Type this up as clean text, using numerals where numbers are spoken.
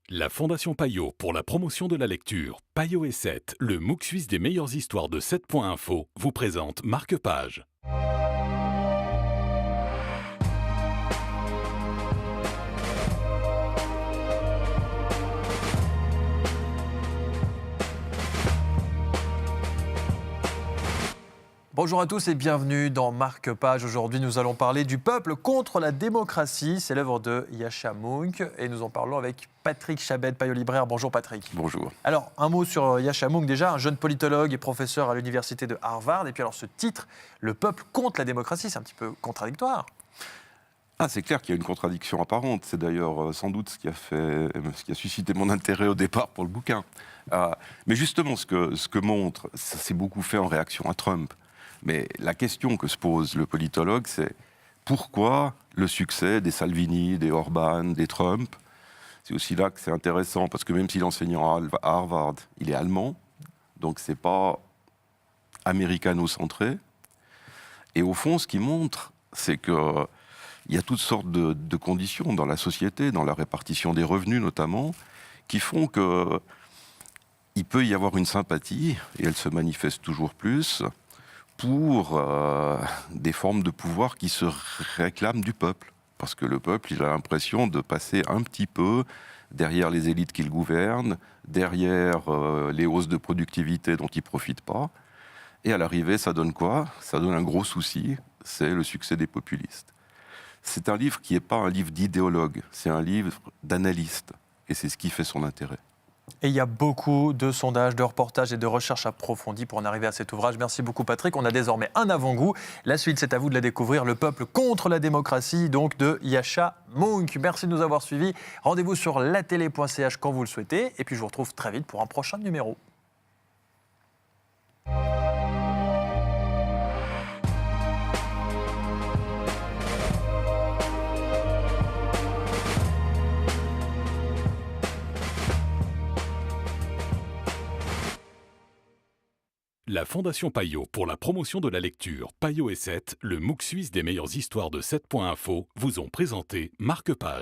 La Fondation Payot pour la promotion de la lecture, Payot et 7, le MOOC suisse des meilleures histoires de 7.info, vous présente Marque-Page. Bonjour à tous et bienvenue dans Marque-Page. Aujourd'hui, nous allons parler du peuple contre la démocratie. C'est l'œuvre de Yascha Mounk et nous en parlons avec Patrick Chabet, Payot libraire. Bonjour Patrick. Bonjour. Alors, un mot sur Yascha Mounk déjà, un jeune politologue et professeur à l'université de Harvard. Et puis alors ce titre, Le peuple contre la démocratie, c'est un petit peu contradictoire. C'est clair qu'il y a une contradiction apparente. C'est d'ailleurs sans doute ce qui a suscité mon intérêt au départ pour le bouquin. Mais justement, ce que montre, ça s'est beaucoup fait en réaction à Trump. Mais la question que se pose le politologue, c'est pourquoi le succès des Salvini, des Orban, des Trump? C'est aussi là que c'est intéressant, parce que même s'il enseigne à Harvard, il est allemand, donc c'est pas américano-centré. Et au fond, ce qu'il montre, c'est que il y a toutes sortes de conditions dans la société, dans la répartition des revenus notamment, qui font qu'il peut y avoir une sympathie, et elle se manifeste toujours plus, pour des formes de pouvoir qui se réclament du peuple. Parce que le peuple, il a l'impression de passer un petit peu derrière les élites qu'il gouverne, derrière les hausses de productivité dont il ne profite pas. Et à l'arrivée, ça donne quoi? Ça donne un gros souci, c'est le succès des populistes. C'est un livre qui n'est pas un livre d'idéologue, c'est un livre d'analyste. Et c'est ce qui fait son intérêt. Et il y a beaucoup de sondages, de reportages et de recherches approfondies pour en arriver à cet ouvrage. Merci beaucoup Patrick. On a désormais un avant-goût. La suite, c'est à vous de la découvrir. Le peuple contre la démocratie, donc de Yascha Mounk. Merci de nous avoir suivis. Rendez-vous sur latélé.ch quand vous le souhaitez. Et puis je vous retrouve très vite pour un prochain numéro. La Fondation Payot pour la promotion de la lecture, Payot et 7, le MOOC suisse des meilleures histoires de 7.info, vous ont présenté Marque-Page.